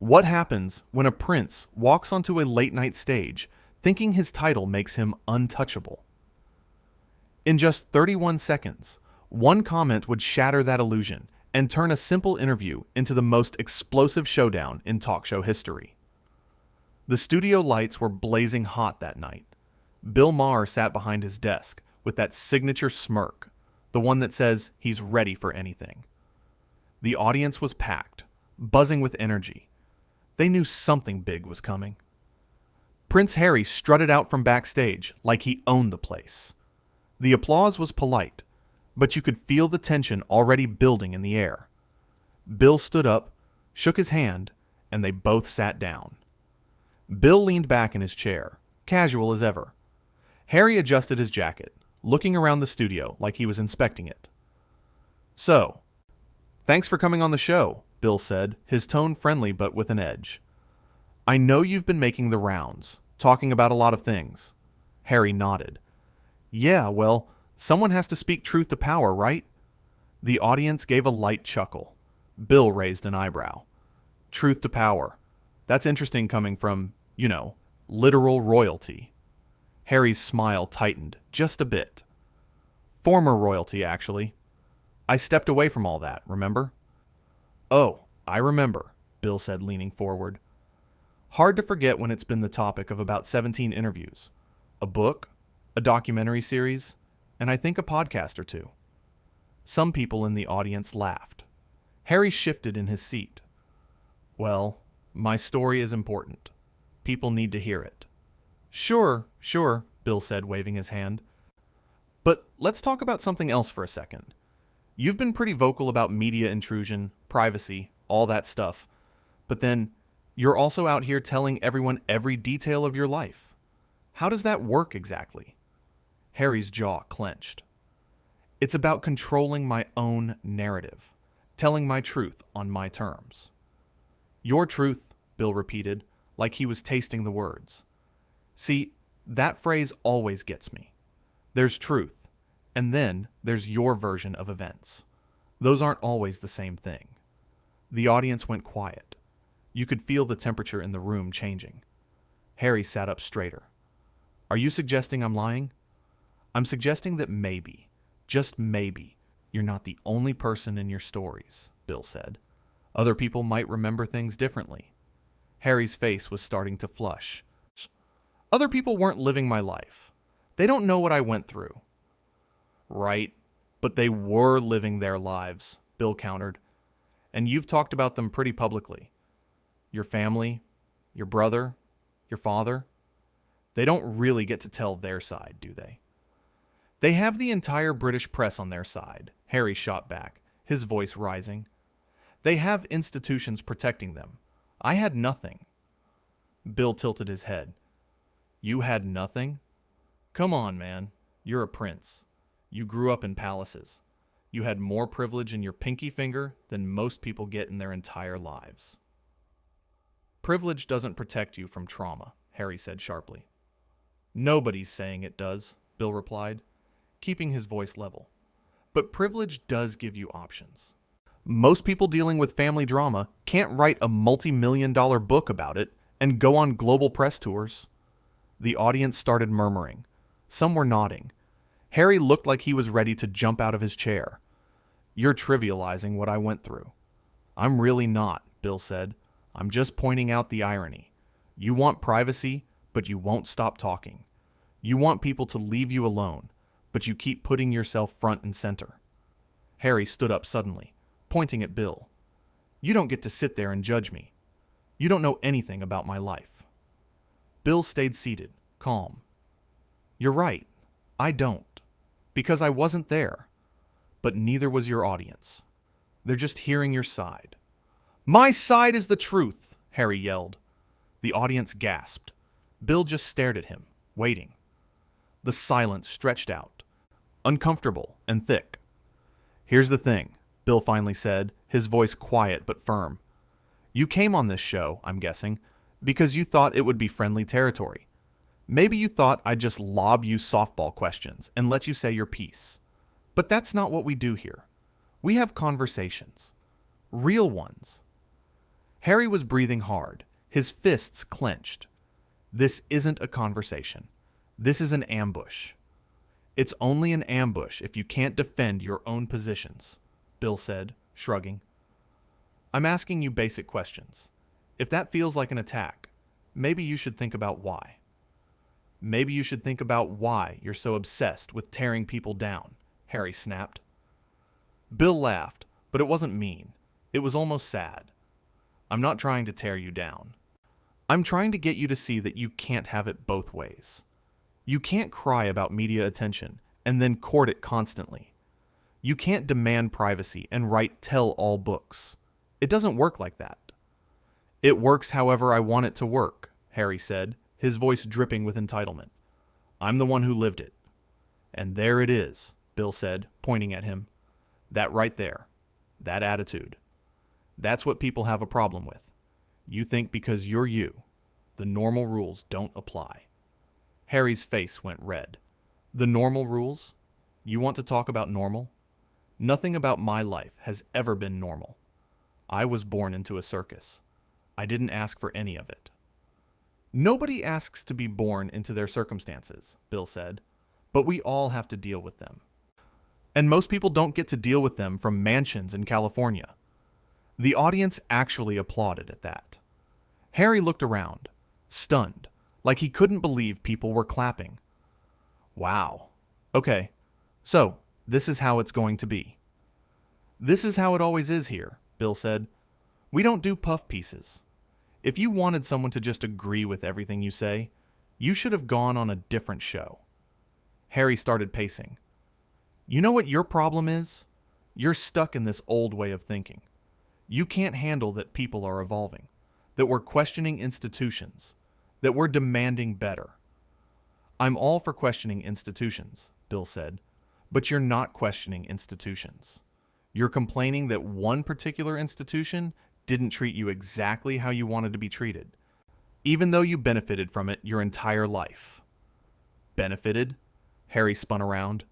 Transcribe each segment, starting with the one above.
What happens when a prince walks onto a late-night stage thinking his title makes him untouchable? In just 31 seconds, one comment would shatter that illusion and turn a simple interview into the most explosive showdown in talk show history. The studio lights were blazing hot that night. Bill Maher sat behind his desk with that signature smirk, the one that says he's ready for anything. The audience was packed, buzzing with energy. They knew something big was coming. Prince Harry strutted out from backstage like he owned the place. The applause was polite, but you could feel the tension already building in the air. Bill stood up, shook his hand, and they both sat down. Bill leaned back in his chair, casual as ever. Harry adjusted his jacket, looking around the studio like he was inspecting it. "So, thanks for coming on the show," Bill said, his tone friendly but with an edge. "I know you've been making the rounds, talking about a lot of things." Harry nodded. "Yeah, well, someone has to speak truth to power, right?" The audience gave a light chuckle. Bill raised an eyebrow. "Truth to power. That's interesting coming from, literal royalty." Harry's smile tightened just a bit. "Former royalty, actually. I stepped away from all that, remember?" "Oh, I remember," Bill said, leaning forward. "Hard to forget when it's been the topic of about 17 interviews. A book, a documentary series, and I think a podcast or two." Some people in the audience laughed. Harry shifted in his seat. "Well, my story is important. People need to hear it." Sure, Bill said, waving his hand. "But let's talk about something else for a second. You've been pretty vocal about media intrusion, privacy, all that stuff. But then, you're also out here telling everyone every detail of your life. How does that work exactly?" Harry's jaw clenched. "It's about controlling my own narrative, telling my truth on my terms." "Your truth," Bill repeated, like he was tasting the words. See, that phrase always gets me. There's truth, and then there's your version of events. Those aren't always the same thing. The audience went quiet. You could feel the temperature in the room changing. Harry sat up straighter. "Are you suggesting I'm lying?" "I'm suggesting that maybe, just maybe, you're not the only person in your stories," Bill said. "Other people might remember things differently." Harry's face was starting to flush. "Other people weren't living my life. They don't know what I went through." "Right, but they were living their lives," Bill countered. "And you've talked about them pretty publicly. Your family, your brother, your father. They don't really get to tell their side, do they?" "They have the entire British press on their side," Harry shot back, his voice rising. "They have institutions protecting them. I had nothing." Bill tilted his head. "You had nothing? Come on, man. You're a prince. You grew up in palaces. You had more privilege in your pinky finger than most people get in their entire lives." "Privilege doesn't protect you from trauma," Harry said sharply. "Nobody's saying it does," Bill replied, keeping his voice level. "But privilege does give you options. Most people dealing with family drama can't write a multi-million-dollar book about it and go on global press tours." The audience started murmuring. Some were nodding. Harry looked like he was ready to jump out of his chair. "You're trivializing what I went through." "I'm really not," Bill said. "I'm just pointing out the irony. You want privacy, but you won't stop talking. You want people to leave you alone, but you keep putting yourself front and center." Harry stood up suddenly, pointing at Bill. "You don't get to sit there and judge me. You don't know anything about my life." Bill stayed seated, calm. "You're right. I don't. Because I wasn't there. But neither was your audience. They're just hearing your side." "My side is the truth," Harry yelled. The audience gasped. Bill just stared at him, waiting. The silence stretched out, uncomfortable and thick. "Here's the thing," Bill finally said, his voice quiet but firm. "You came on this show, I'm guessing, because you thought it would be friendly territory. Maybe you thought I'd just lob you softball questions and let you say your piece. But that's not what we do here. We have conversations. Real ones." Harry was breathing hard, his fists clenched. This isn't a conversation. This is an ambush. It's only an ambush if you can't defend your own positions, Bill said, shrugging. I'm asking you basic questions. If that feels like an attack, maybe you should think about why. Maybe you should think about why you're so obsessed with tearing people down, Harry snapped. Bill laughed, but it wasn't mean. It was almost sad. I'm not trying to tear you down. I'm trying to get you to see that you can't have it both ways. You can't cry about media attention and then court it constantly. You can't demand privacy and write tell-all books. It doesn't work like that. It works however I want it to work, Harry said, his voice dripping with entitlement. I'm the one who lived it. And there it is, Bill said, pointing at him. That right there. That attitude. That's what people have a problem with. You think because you're you, the normal rules don't apply. Harry's face went red. The normal rules? You want to talk about normal? Nothing about my life has ever been normal. I was born into a circus. I didn't ask for any of it. Nobody asks to be born into their circumstances, Bill said, but we all have to deal with them. And most people don't get to deal with them from mansions in California. The audience actually applauded at that. Harry looked around, stunned, like he couldn't believe people were clapping. Wow. Okay, so this is how it's going to be. This is how it always is here, Bill said. We don't do puff pieces. If you wanted someone to just agree with everything you say, you should have gone on a different show. Harry started pacing. You know what your problem is? You're stuck in this old way of thinking. You can't handle that people are evolving, that we're questioning institutions, that we're demanding better. I'm all for questioning institutions, Bill said, but you're not questioning institutions. You're complaining that one particular institution didn't treat you exactly how you wanted to be treated, even though you benefited from it your entire life. Benefited? Harry spun around.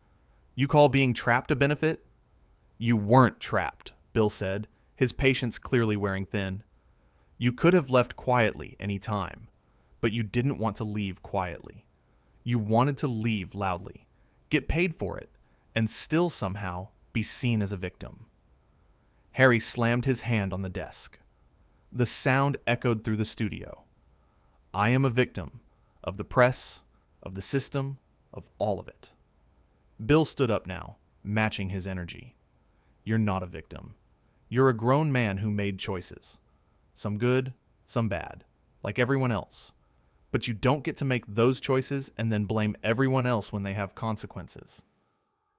You call being trapped a benefit? You weren't trapped, Bill said, his patience clearly wearing thin. You could have left quietly any time, but you didn't want to leave quietly. You wanted to leave loudly, get paid for it, and still somehow be seen as a victim. Harry slammed his hand on the desk. The sound echoed through the studio. I am a victim of the press, of the system, of all of it. Bill stood up now, matching his energy. You're not a victim. You're a grown man who made choices. Some good, some bad, like everyone else. But you don't get to make those choices and then blame everyone else when they have consequences.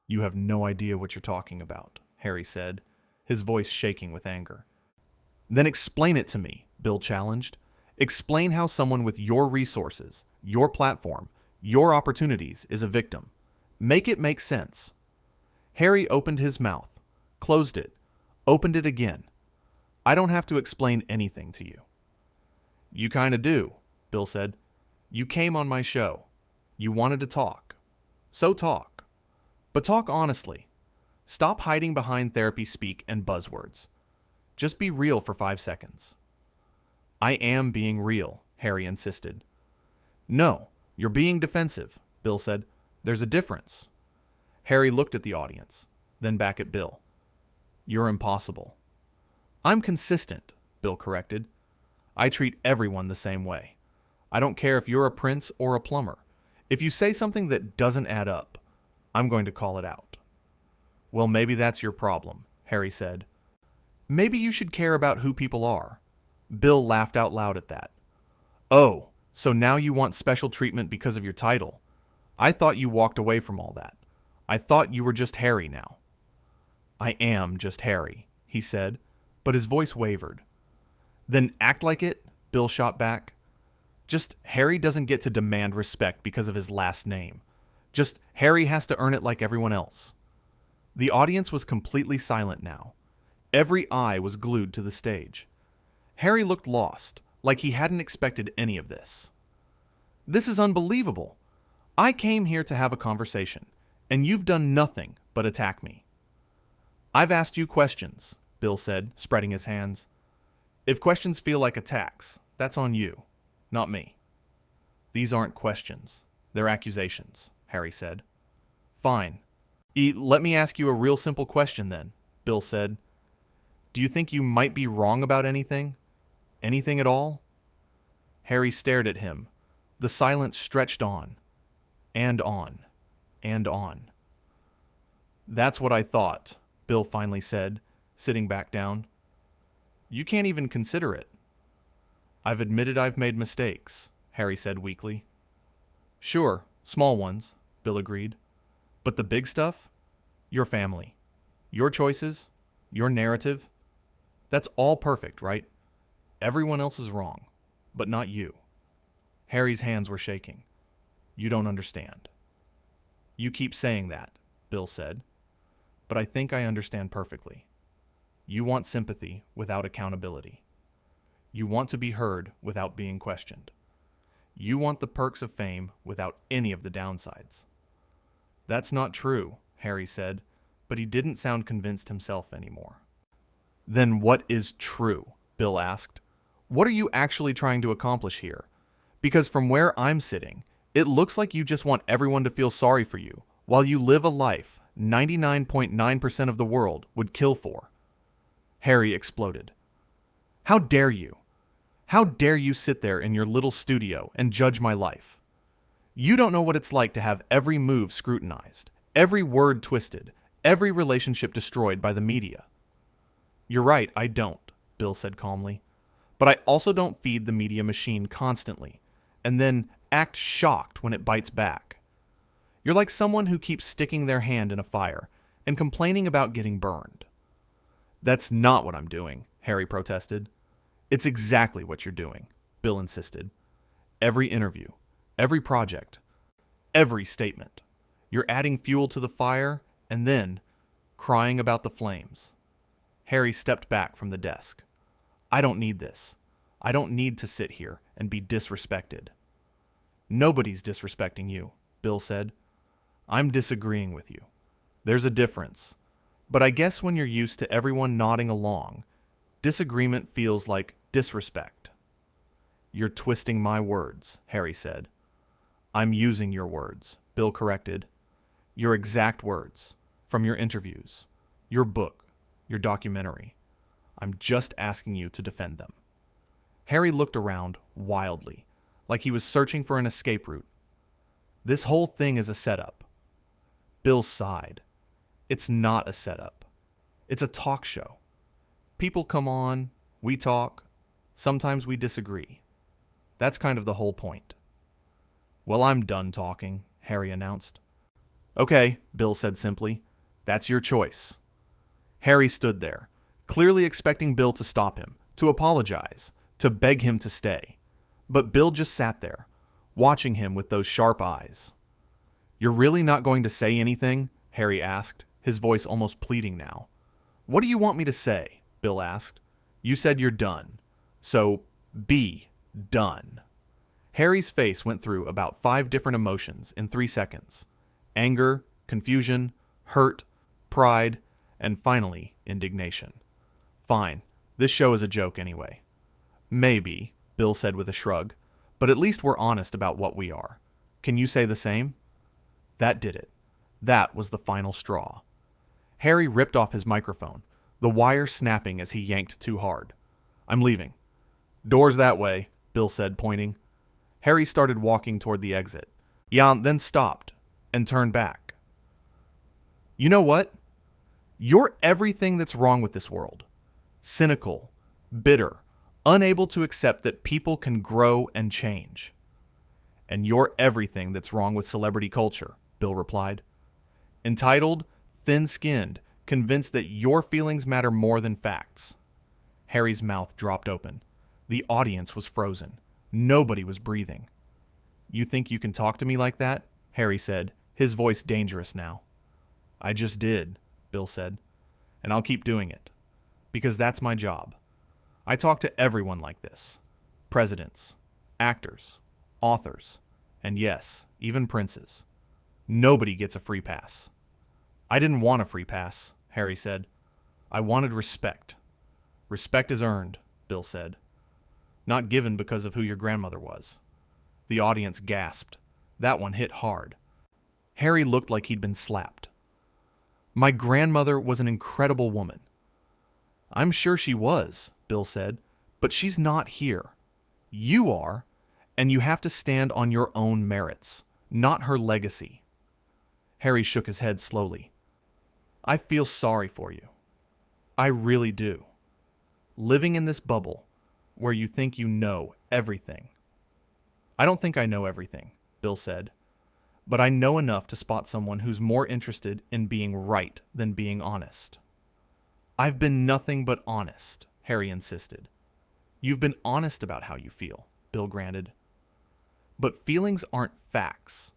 You have no idea what you're talking about, Harry said, his voice shaking with anger. Then explain it to me, Bill challenged. Explain how someone with your resources, your platform, your opportunities is a victim. Make it make sense. Harry opened his mouth, closed it, opened it again. I don't have to explain anything to you. You kind of do, Bill said. You came on my show. You wanted to talk. So talk. But talk honestly. Stop hiding behind therapy speak and buzzwords. Just be real for 5 seconds. I am being real, Harry insisted. No, you're being defensive, Bill said. There's a difference. Harry looked at the audience, then back at Bill. You're impossible. I'm consistent, Bill corrected. I treat everyone the same way. I don't care if you're a prince or a plumber. If you say something that doesn't add up, I'm going to call it out. Well, maybe that's your problem, Harry said. Maybe you should care about who people are. Bill laughed out loud at that. Oh, so now you want special treatment because of your title. I thought you walked away from all that. I thought you were just Harry now. I am just Harry, he said, but his voice wavered. Then act like it, Bill shot back. Just Harry doesn't get to demand respect because of his last name. Just Harry has to earn it like everyone else. The audience was completely silent now. Every eye was glued to the stage. Harry looked lost, like he hadn't expected any of this. This is unbelievable. I came here to have a conversation, and you've done nothing but attack me. I've asked you questions, Bill said, spreading his hands. If questions feel like attacks, that's on you, not me. These aren't questions. They're accusations, Harry said. Fine. Let me ask you a real simple question then, Bill said. Do you think you might be wrong about anything? Anything at all? Harry stared at him. The silence stretched on, and on, and on. That's what I thought, Bill finally said, sitting back down. You can't even consider it. I've admitted I've made mistakes, Harry said weakly. Sure, small ones, Bill agreed. But the big stuff? Your family. Your choices. Your narrative. That's all perfect, right? Everyone else is wrong, but not you. Harry's hands were shaking. You don't understand. You keep saying that, Bill said. But I think I understand perfectly. You want sympathy without accountability. You want to be heard without being questioned. You want the perks of fame without any of the downsides. That's not true, Harry said, but he didn't sound convinced himself anymore. Then what is true? Bill asked. What are you actually trying to accomplish here? Because from where I'm sitting, it looks like you just want everyone to feel sorry for you, while you live a life 99.9% of the world would kill for. Harry exploded. How dare you? How dare you sit there in your little studio and judge my life? You don't know what it's like to have every move scrutinized, every word twisted, every relationship destroyed by the media. You're right, I don't, Bill said calmly. But I also don't feed the media machine constantly, and then act shocked when it bites back. You're like someone who keeps sticking their hand in a fire and complaining about getting burned. That's not what I'm doing, Harry protested. It's exactly what you're doing, Bill insisted. Every interview, every project, every statement. You're adding fuel to the fire and then crying about the flames. Harry stepped back from the desk. I don't need this. I don't need to sit here and be disrespected. Nobody's disrespecting you, Bill said. I'm disagreeing with you. There's a difference. But I guess when you're used to everyone nodding along, disagreement feels like disrespect. You're twisting my words, Harry said. I'm using your words, Bill corrected. Your exact words, from your interviews, your book, your documentary. I'm just asking you to defend them. Harry looked around wildly, like he was searching for an escape route. This whole thing is a setup. Bill sighed. It's not a setup. It's a talk show. People come on, we talk, sometimes we disagree. That's kind of the whole point. Well, I'm done talking, Harry announced. Okay, Bill said simply. That's your choice. Harry stood there, clearly expecting Bill to stop him, to apologize, to beg him to stay. But Bill just sat there, watching him with those sharp eyes. You're really not going to say anything? Harry asked, his voice almost pleading now. What do you want me to say? Bill asked. You said you're done. So, be done. Harry's face went through about 5 different emotions in 3 seconds. Anger, confusion, hurt, pride, and finally, indignation. Fine, this show is a joke anyway. Maybe, Bill said with a shrug, but at least we're honest about what we are. Can you say the same? That did it. That was the final straw. Harry ripped off his microphone, the wire snapping as he yanked too hard. I'm leaving. Doors that way, Bill said, pointing. Harry started walking toward the exit. Jan then stopped and turned back. You know what? You're everything that's wrong with this world. Cynical, bitter, unable to accept that people can grow and change. And you're everything that's wrong with celebrity culture, Bill replied. Entitled, thin-skinned, convinced that your feelings matter more than facts. Harry's mouth dropped open. The audience was frozen. Nobody was breathing. You think you can talk to me like that? Harry said, his voice dangerous now. I just did, Bill said, and I'll keep doing it. Because that's my job. I talk to everyone like this. Presidents, actors, authors, and yes, even princes. Nobody gets a free pass. I didn't want a free pass, Harry said. I wanted respect. Respect is earned, Bill said. Not given because of who your grandmother was. The audience gasped. That one hit hard. Harry looked like he'd been slapped. My grandmother was an incredible woman. I'm sure she was, Bill said, but she's not here. You are, and you have to stand on your own merits, not her legacy. Harry shook his head slowly. I feel sorry for you. I really do. Living in this bubble where you think you know everything. I don't think I know everything, Bill said, but I know enough to spot someone who's more interested in being right than being honest. I've been nothing but honest, Harry insisted. You've been honest about how you feel, Bill granted. But feelings aren't facts.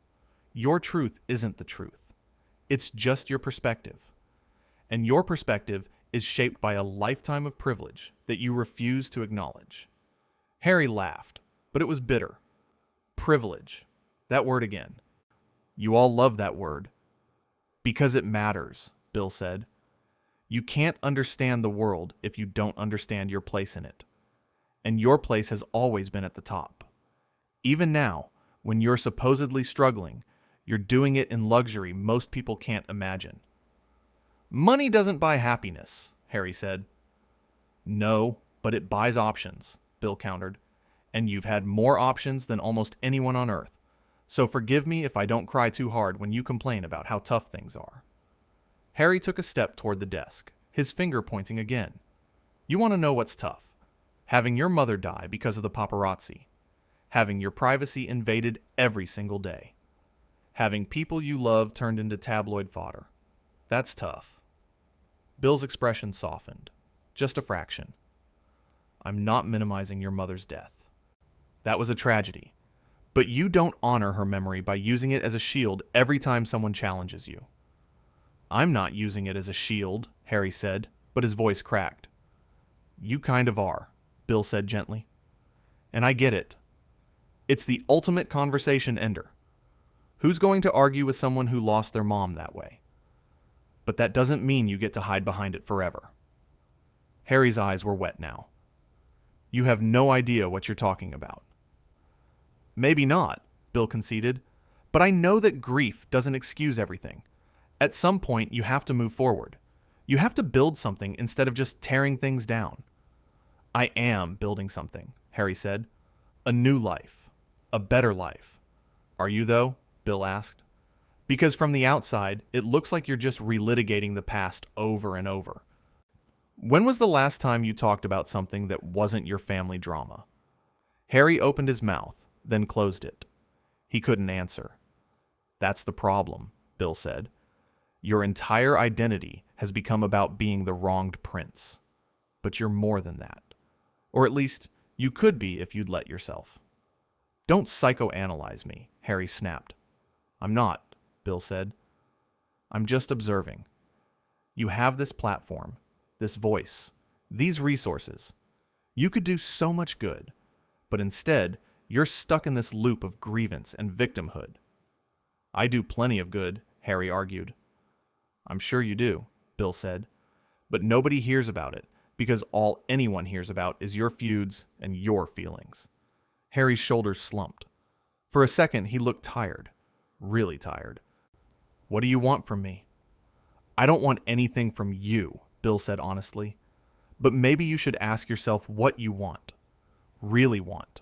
Your truth isn't the truth. It's just your perspective. And your perspective is shaped by a lifetime of privilege that you refuse to acknowledge. Harry laughed, but it was bitter. Privilege. That word again. You all love that word. Because it matters, Bill said. You can't understand the world if you don't understand your place in it. And your place has always been at the top. Even now, when you're supposedly struggling, you're doing it in luxury most people can't imagine. Money doesn't buy happiness, Harry said. No, but it buys options, Bill countered. And you've had more options than almost anyone on Earth. So forgive me if I don't cry too hard when you complain about how tough things are. Harry took a step toward the desk, his finger pointing again. You want to know what's tough? Having your mother die because of the paparazzi. Having your privacy invaded every single day. Having people you love turned into tabloid fodder. That's tough. Bill's expression softened. Just a fraction. I'm not minimizing your mother's death. That was a tragedy. But you don't honor her memory by using it as a shield every time someone challenges you. I'm not using it as a shield, Harry said, but his voice cracked. You kind of are, Bill said gently. And I get it. It's the ultimate conversation ender. Who's going to argue with someone who lost their mom that way? But that doesn't mean you get to hide behind it forever. Harry's eyes were wet now. You have no idea what you're talking about. Maybe not, Bill conceded, but I know that grief doesn't excuse everything. At some point, you have to move forward. You have to build something instead of just tearing things down. I am building something, Harry said. A new life. A better life. Are you, though? Bill asked. Because from the outside, it looks like you're just relitigating the past over and over. When was the last time you talked about something that wasn't your family drama? Harry opened his mouth, then closed it. He couldn't answer. That's the problem, Bill said. Your entire identity has become about being the wronged prince. But you're more than that. Or at least, you could be if you'd let yourself. Don't psychoanalyze me, Harry snapped. I'm not, Bill said. I'm just observing. You have this platform, this voice, these resources. You could do so much good, but instead, you're stuck in this loop of grievance and victimhood. I do plenty of good, Harry argued. I'm sure you do, Bill said, but nobody hears about it because all anyone hears about is your feuds and your feelings. Harry's shoulders slumped. For a second, he looked tired, really tired. What do you want from me? I don't want anything from you, Bill said honestly, but maybe you should ask yourself what you want, really want,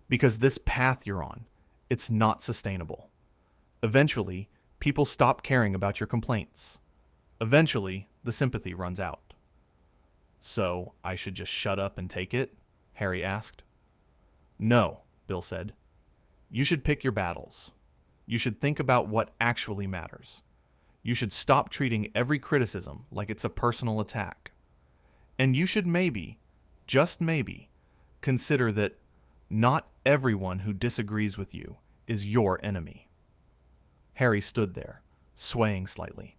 because this path you're on, it's not sustainable. Eventually, people stop caring about your complaints. Eventually, the sympathy runs out. So, I should just shut up and take it? Harry asked. No, Bill said. You should pick your battles. You should think about what actually matters. You should stop treating every criticism like it's a personal attack. And you should maybe, just maybe, consider that not everyone who disagrees with you is your enemy. Harry stood there, swaying slightly.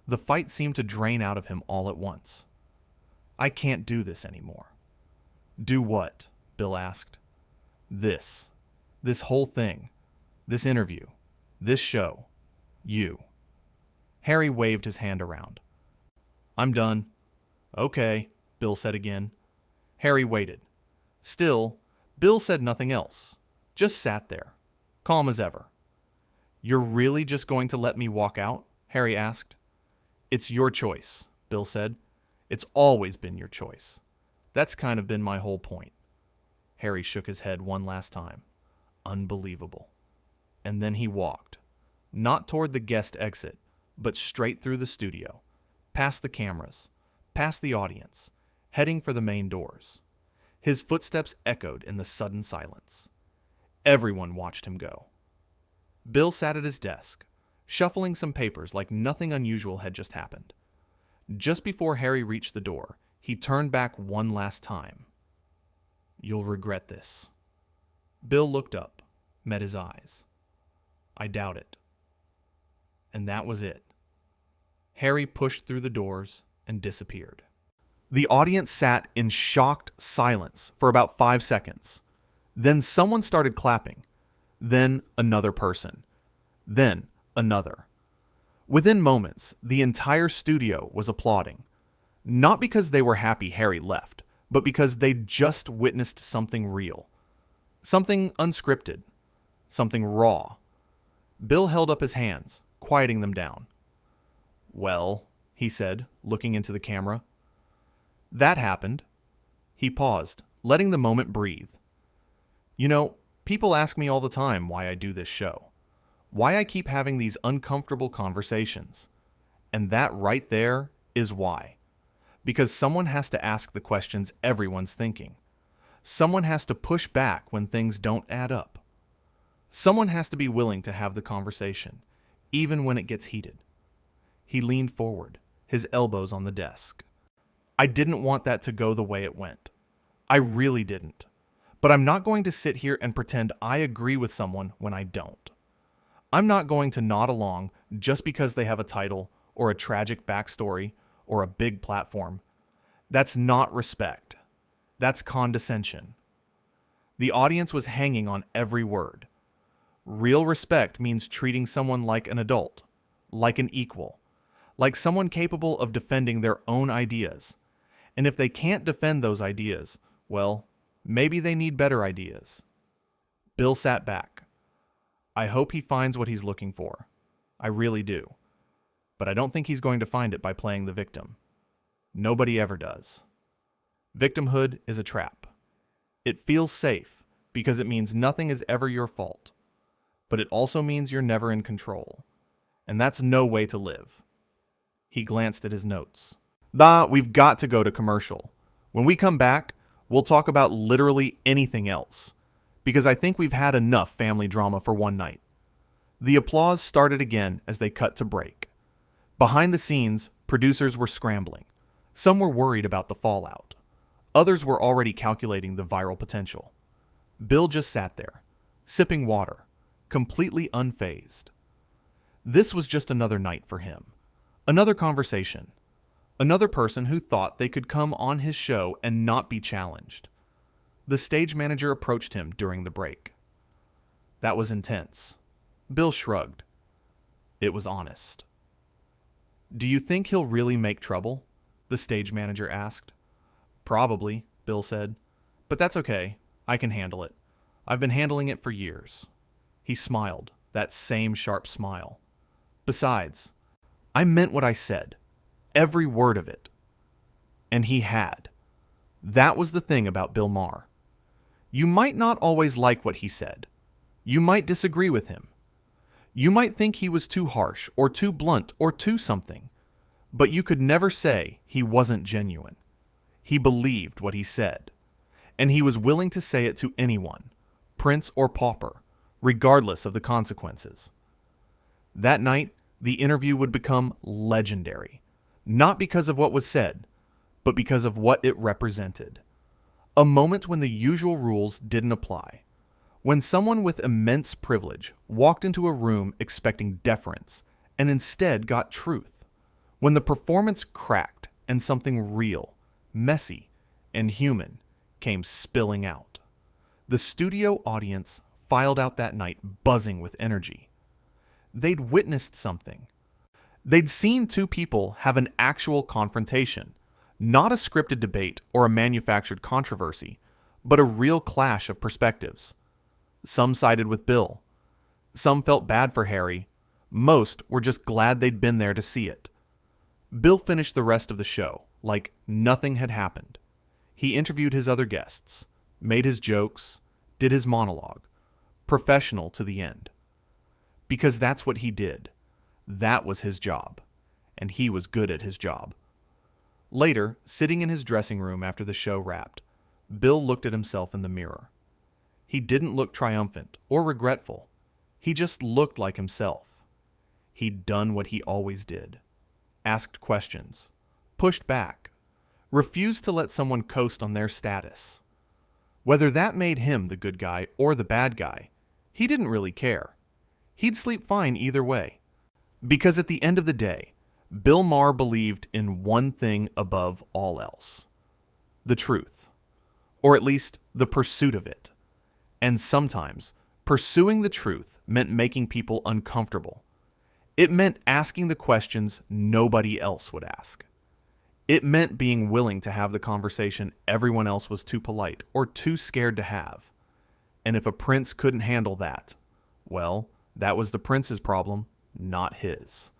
The fight seemed to drain out of him all at once. I can't do this anymore. Do what? Bill asked. This whole thing, this interview, this show, you. Harry waved his hand around. I'm done. Okay, Bill said again. Harry waited. Still, Bill said nothing else. Just sat there, calm as ever. "You're really just going to let me walk out?" Harry asked. "It's your choice," Bill said. "It's always been your choice. That's kind of been my whole point." Harry shook his head one last time. Unbelievable. And then he walked, not toward the guest exit, but straight through the studio, past the cameras, past the audience, heading for the main doors. His footsteps echoed in the sudden silence. Everyone watched him go. Bill sat at his desk, shuffling some papers like nothing unusual had just happened. Just before Harry reached the door, he turned back one last time. "You'll regret this." Bill looked up, met his eyes. "I doubt it." And that was it. Harry pushed through the doors and disappeared. The audience sat in shocked silence for about 5 seconds. Then someone started clapping. Then another person. Then another. Within moments, the entire studio was applauding. Not because they were happy Harry left, but because they'd just witnessed something real. Something unscripted. Something raw. Bill held up his hands, quieting them down. "Well," he said, looking into the camera. "That happened." He paused, letting the moment breathe. "You know, people ask me all the time why I do this show. Why I keep having these uncomfortable conversations. And that right there is why. Because someone has to ask the questions everyone's thinking. Someone has to push back when things don't add up. Someone has to be willing to have the conversation, even when it gets heated." He leaned forward, his elbows on the desk. "I didn't want that to go the way it went. I really didn't. But I'm not going to sit here and pretend I agree with someone when I don't. I'm not going to nod along just because they have a title or a tragic backstory or a big platform. That's not respect. That's condescension." The audience was hanging on every word. Real respect means treating someone like an adult, like an equal, like someone capable of defending their own ideas. And if they can't defend those ideas, well, maybe they need better ideas. Bill sat back. "I hope he finds what he's looking for. I really do. But I don't think he's going to find it by playing the victim. Nobody ever does. Victimhood is a trap. It feels safe because it means nothing is ever your fault. But it also means you're never in control. And that's no way to live." He glanced at his notes. We've got to go to commercial. When we come back, we'll talk about literally anything else. Because I think we've had enough family drama for one night." The applause started again as they cut to break. Behind the scenes, producers were scrambling. Some were worried about the fallout. Others were already calculating the viral potential. Bill just sat there, sipping water, completely unfazed. This was just another night for him. Another conversation. Another person who thought they could come on his show and not be challenged. The stage manager approached him during the break. That was intense. Bill shrugged. It was honest. "Do you think he'll really make trouble?" the stage manager asked. "Probably," Bill said. "But that's okay. I can handle it. I've been handling it for years." He smiled, that same sharp smile. "Besides, I meant what I said. Every word of it." And he had. That was the thing about Bill Maher. You might not always like what he said. You might disagree with him. You might think he was too harsh or too blunt or too something. But you could never say he wasn't genuine. He believed what he said. And he was willing to say it to anyone, prince or pauper, regardless of the consequences. That night, the interview would become legendary. Not because of what was said, but because of what it represented. A moment when the usual rules didn't apply. When someone with immense privilege walked into a room expecting deference and instead got truth. When the performance cracked and something real, messy, and human came spilling out. The studio audience filed out that night buzzing with energy. They'd witnessed something. They'd seen two people have an actual confrontation, Not a scripted debate or a manufactured controversy, but a real clash of perspectives. Some sided with Bill. Some felt bad for Harry. Most were just glad they'd been there to see it. Bill finished the rest of the show like nothing had happened. He interviewed his other guests, made his jokes, did his monologue, professional to the end. Because that's what he did. That was his job. And he was good at his job. Later, sitting in his dressing room after the show wrapped, Bill looked at himself in the mirror. He didn't look triumphant or regretful. He just looked like himself. He'd done what he always did. Asked questions. Pushed back. Refused to let someone coast on their status. Whether that made him the good guy or the bad guy, he didn't really care. He'd sleep fine either way. Because at the end of the day, Bill Maher believed in one thing above all else. The truth. Or at least the pursuit of it. And sometimes, pursuing the truth meant making people uncomfortable. It meant asking the questions nobody else would ask. It meant being willing to have the conversation everyone else was too polite or too scared to have. And if a prince couldn't handle that, well, that was the prince's problem, not his.